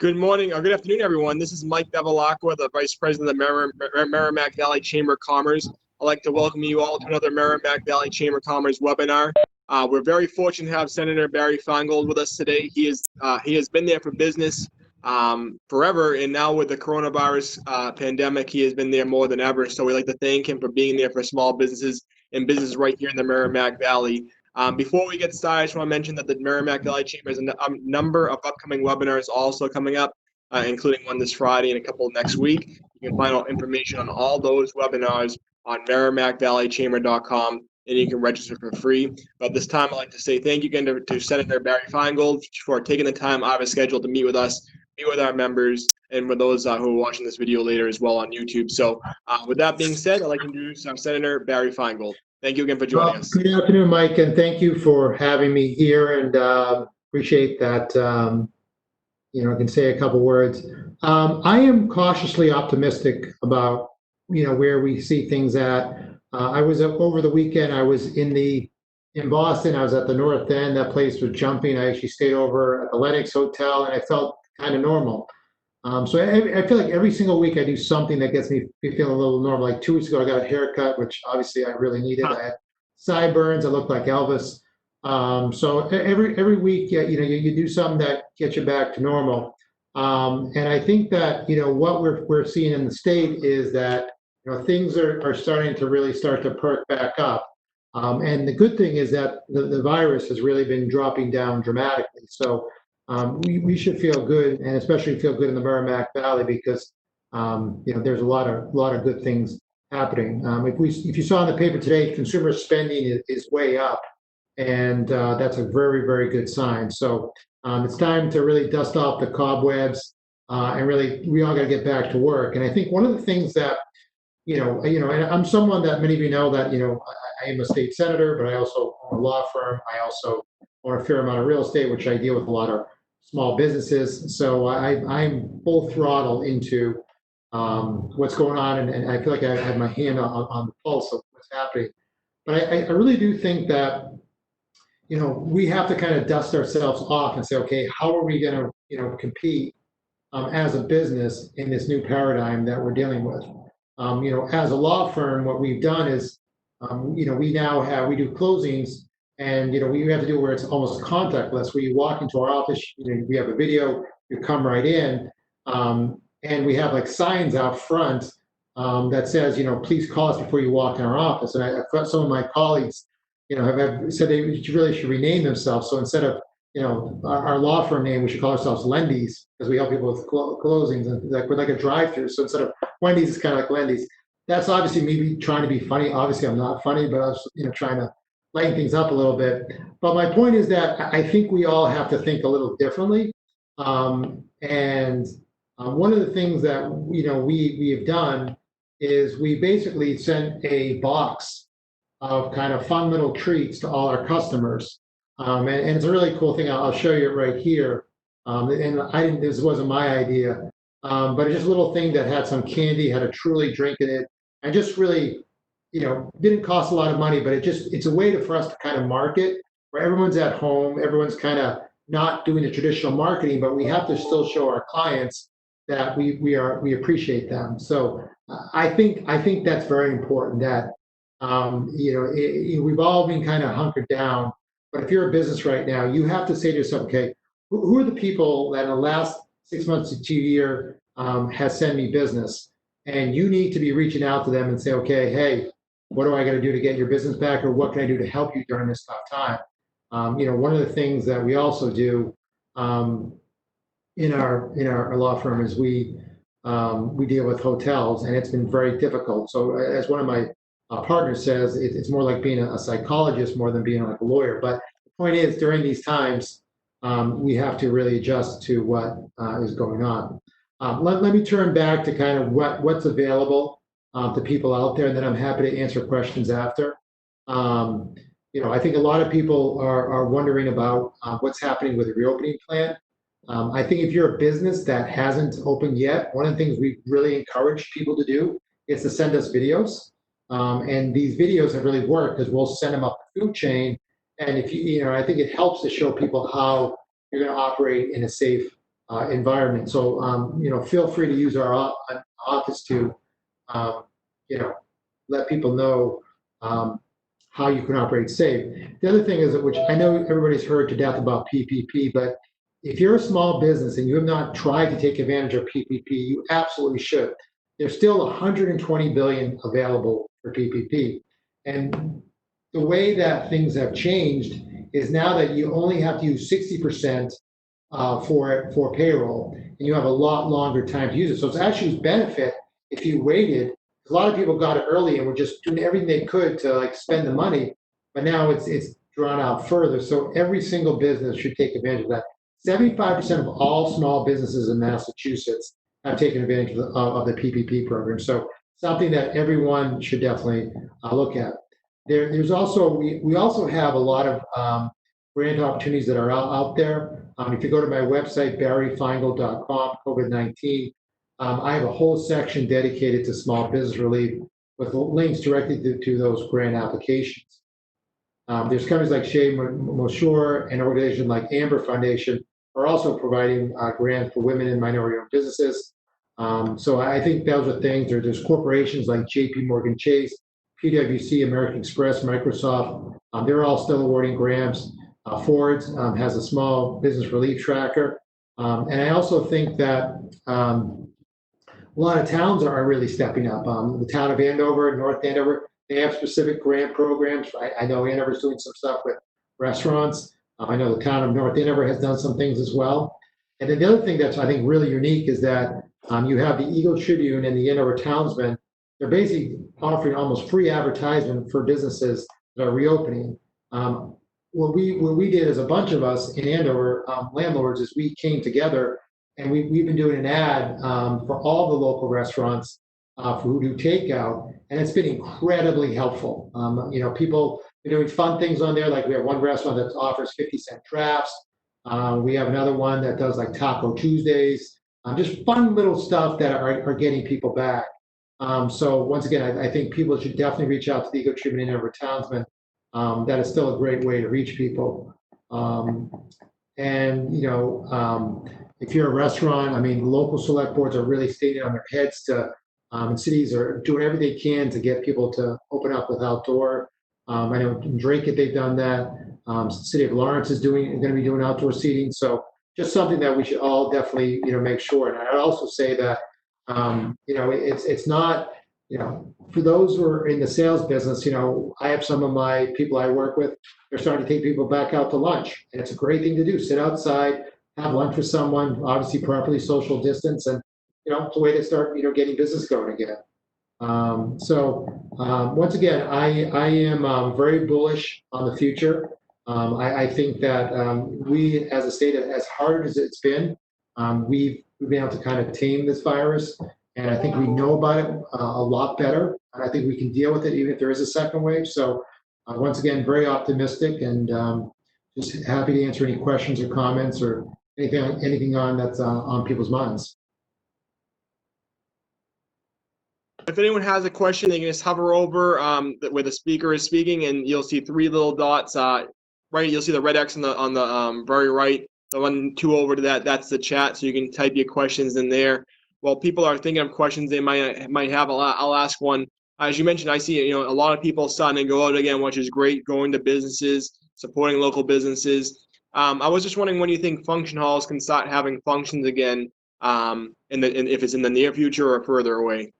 Good morning or good afternoon, everyone. This is Mike Bevilacqua, the Vice President of the Merrimack Valley Chamber of Commerce. I'd like to welcome you all to another Merrimack Valley Chamber of Commerce webinar. We're very fortunate to have Senator Barry Finegold with us today. He has been there for business forever, and now with the coronavirus pandemic, he has been there more than ever. So we'd like to thank him for being there for small businesses and businesses right here in the Merrimack Valley. Before we get started, I just want to mention that the Merrimack Valley Chamber has a number of upcoming webinars also coming up, including one this Friday and a couple next week. You can find out information on all those webinars on merrimackvalleychamber.com, and you can register for free. But this time, I'd like to say thank you again to Senator Barry Finegold for taking the time out of his schedule to meet with us, meet with our members, and with those who are watching this video later as well on YouTube. So with that being said, I'd like to introduce Senator Barry Finegold. Thank you again for joining us. Good afternoon, Mike, and thank you for having me here, and appreciate that. I can say a couple words. I am cautiously optimistic about where we see things at. I was over the weekend. I was in Boston. I was at the North End. That place was jumping. I actually stayed over at the Lennox Hotel, and I felt kind of normal. So I feel like every single week I do something that gets me feeling a little normal. Like 2 weeks ago, I got a haircut, which obviously I really needed. I had sideburns. I looked like Elvis. So every week, you do something that gets you back to normal. And I think that what we're seeing in the state is that things are starting to really start to perk back up. And the good thing is that the virus has really been dropping down dramatically. So we should feel good, and especially feel good in the Merrimack Valley because there's a lot of good things happening. If you saw in the paper today, consumer spending is way up, and that's a very, very good sign. So it's time to really dust off the cobwebs, and really we all got to get back to work. And I think one of the things that and I'm someone that many of you know that I am a state senator, but I also own a law firm. I also own a fair amount of real estate, which I deal with a lot of small businesses. So I'm full throttle into what's going on, and I feel like I have my hand on the pulse of what's happening. But I really do think that we have to kind of dust ourselves off and say, okay, how are we going to compete as a business in this new paradigm that we're dealing with? As a law firm, what we've done is, we do closings. And we have to do where it's almost contactless, where you walk into our office, we have a video, you come right in, and we have like signs out front that says, please call us before you walk in our office. And some of my colleagues, have said they really should rename themselves. So instead of our law firm name, we should call ourselves Lendy's, because we help people with closings, and we're like a drive-through. So instead of Wendy's, it's kind of like Lendy's. That's obviously me trying to be funny. Obviously, I'm not funny, but I was trying to lighten things up a little bit. But my point is that I think we all have to think a little differently. And one of the things that we have done is we basically sent a box of kind of fun little treats to all our customers. And it's a really cool thing. I'll show you it right here. And this wasn't my idea, but it's just a little thing that had some candy, had a Truly drink in it, and just really didn't cost a lot of money, but it's a way for us to kind of market where everyone's at home, everyone's kind of not doing the traditional marketing, but we have to still show our clients that we appreciate them. So I think that's very important that, we've all been kind of hunkered down, but if you're a business right now, you have to say to yourself, okay, who are the people that in the last 6 months to 2 years has sent me business? And you need to be reaching out to them and say, okay, hey, what do I got to do to get your business back, or what can I do to help you during this tough time? One of the things that we also do in our law firm is we deal with hotels, and it's been very difficult. So as one of my partners says, it's more like being a psychologist more than being like a lawyer. But the point is, during these times, we have to really adjust to what is going on. Let me turn back to kind of what's available to people out there, and then I'm happy to answer questions after. I think a lot of people are wondering about what's happening with the reopening plan. I think if you're a business that hasn't opened yet, one of the things we really encourage people to do is to send us videos. And these videos have really worked because we'll send them up the food chain. And if I think it helps to show people how you're going to operate in a safe environment. So, feel free to use our office to, um, you know, let people know how you can operate safe. The other thing is that, which I know everybody's heard to death about PPP, but if you're a small business and you have not tried to take advantage of PPP, you absolutely should. There's still 120 billion available for PPP. And the way that things have changed is now that you only have to use 60% for payroll, and you have a lot longer time to use it. So it's actually a benefit if you waited. A lot of people got it early and were just doing everything they could to like spend the money, but now it's drawn out further. So every single business should take advantage of that. 75% of all small businesses in Massachusetts have taken advantage of the PPP program. So something that everyone should definitely look at. There's also we also have a lot of grant opportunities that are out there. If you go to my website, barryfinegold.com, COVID-19, I have a whole section dedicated to small business relief with links directly to those grant applications. There's companies like Shea Mosure and an organization like Amber Foundation are also providing grants for women and minority-owned businesses. So I think those are things. There's corporations like JP Morgan Chase, PwC, American Express, Microsoft. They're all still awarding grants. Ford has a small business relief tracker. And I also think that a lot of towns are really stepping up. The town of Andover, North Andover, they have specific grant programs. I know Andover's doing some stuff with restaurants. I know the town of North Andover has done some things as well. And then the other thing that's, I think, really unique is that you have the Eagle Tribune and the Andover Townsman. They're basically offering almost free advertisement for businesses that are reopening. What we did as a bunch of us in Andover landlords is we came together and we've been doing an ad for all the local restaurants for who do takeout, and it's been incredibly helpful. People are doing fun things on there. Like we have one restaurant that offers 50-cent drafts. We have another one that does like Taco Tuesdays. Just fun little stuff that are getting people back. So once again, I think people should definitely reach out to the Eagle Tribune and Andover Townsman. That is still a great way to reach people. If you're a restaurant, I mean, local select boards are really standing on their heads to, and cities are doing everything they can to get people to open up with outdoor. I know in Drake, they've done that. City of Lawrence is going to be doing outdoor seating. So just something that we should all definitely, make sure. And I'd also say that, it's not, for those who are in the sales business, I have some of my people I work with, they're starting to take people back out to lunch. And it's a great thing to do. Sit outside, have lunch with someone, obviously properly social distance, and, it's a way to start, getting business going again. Once again, I am very bullish on the future. I think that we, as a state, as hard as it's been, we've been able to kind of tame this virus. And I think we know about it a lot better. And I think we can deal with it even if there is a second wave. So once again, very optimistic and just happy to answer any questions or comments or anything on that's on people's minds. If anyone has a question, they can just hover over where the speaker is speaking, and you'll see three little dots. Right, you'll see the red X on the very right. The 2 over to that, that's the chat. So you can type your questions in there. While people are thinking of questions they might have, I'll ask one. As you mentioned, I see a lot of people starting to go out again, which is great. Going to businesses, supporting local businesses. I was just wondering when you think function halls can start having functions again, if it's in the near future or further away.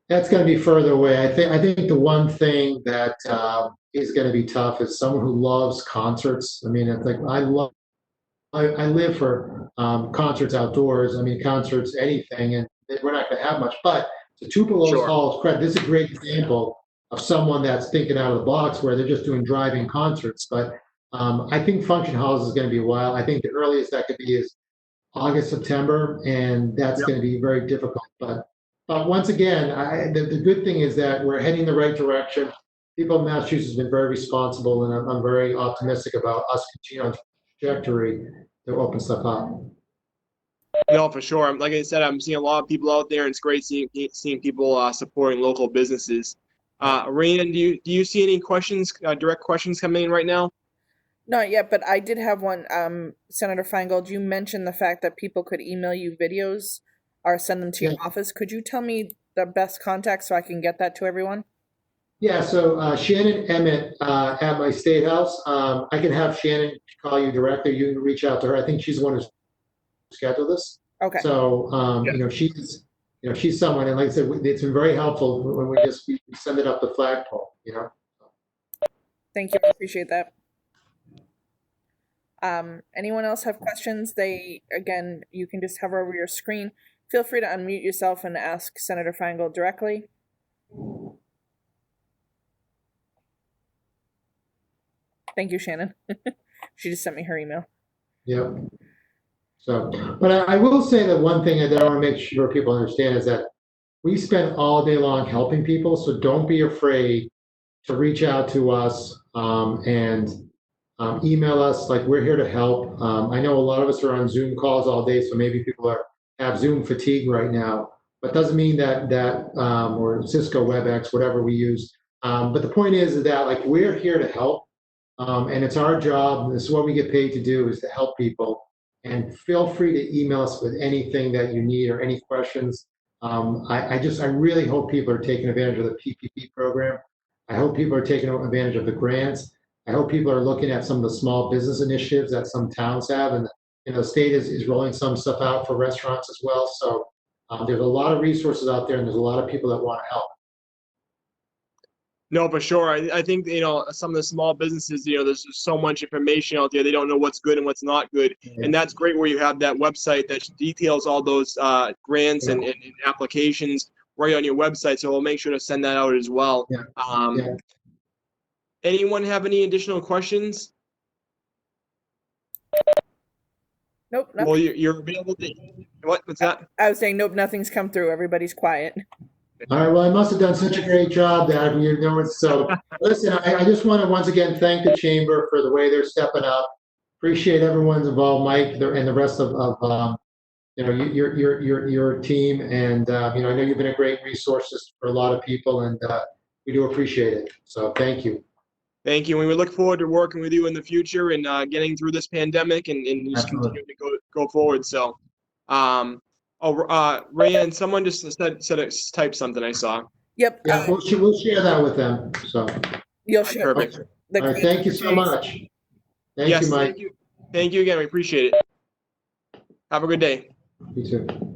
That's going to be further away. I think the one thing that is going to be tough is someone who loves concerts. I mean, it's like I live for concerts outdoors. I mean, concerts, anything, and we're not going to have much. But the Tupelo's Sure. Hall, this is a great example of someone that's thinking out of the box where they're just doing drive-in concerts. But I think function halls is going to be a while. I think the earliest that could be is August, September, and that's going to be very difficult. But once again, the good thing is that we're heading the right direction. People in Massachusetts have been very responsible, and I'm very optimistic about us continuing on the trajectory to open stuff up. No, for sure. Like I said, I'm seeing a lot of people out there, and it's great seeing people supporting local businesses. Raina, do you see any questions, direct questions coming in right now? Not yet, but I did have one. Senator Finegold, you mentioned the fact that people could email you videos or send them to your Yeah. office. Could you tell me the best contact so I can get that to everyone? Yeah, so Shannon Emmett at my state house. I can have Shannon call you directly. You can reach out to her. I think she's the one who's scheduled this. Okay. So she's someone, and like I said, it's been very helpful when we send it up the flagpole. Thank you. I appreciate that. Anyone else have questions? Again, you can just hover over your screen. Feel free to unmute yourself and ask Senator Finegold directly. Thank you, Shannon. She just sent me her email. Yeah. So, but I will say that one thing that I want to make sure people understand is that we spend all day long helping people. So don't be afraid to reach out to us and email us. Like, we're here to help. I know a lot of us are on Zoom calls all day, so maybe people have Zoom fatigue right now. But doesn't mean that or Cisco WebEx, whatever we use. But the point is that like we're here to help. And it's our job, and this is what we get paid to do, is to help people. And feel free to email us with anything that you need or any questions. I really hope people are taking advantage of the PPP program. I hope people are taking advantage of the grants. I hope people are looking at some of the small business initiatives that some towns have, and the state is rolling some stuff out for restaurants as well. So there's a lot of resources out there, and there's a lot of people that want to help. No, for sure. I think, some of the small businesses, there's just so much information out there. They don't know what's good and what's not good. And that's great where you have that website that details all those grants and applications right on your website. So we'll make sure to send that out as well. Yeah. Anyone have any additional questions? Nope. Nothing. Well, you're available to, what's that? I was saying, nope, nothing's come through. Everybody's quiet. All right, well, I must have done such a great job that so listen, I just want to once again thank the chamber for the way they're stepping up. Appreciate everyone's involved, Mike, and the rest of your team, and I know you've been a great resource for a lot of people, and we do appreciate it. So thank you. Thank you. And we look forward to working with you in the future and getting through this pandemic and just Absolutely. continuing to go forward. So, Rayanne, someone just type something I saw. Yep. Yeah, we'll share that with them. So You'll share. Perfect. all right, thank you so much. Thank you, Mike. Thank you again. We appreciate it. Have a good day. You too.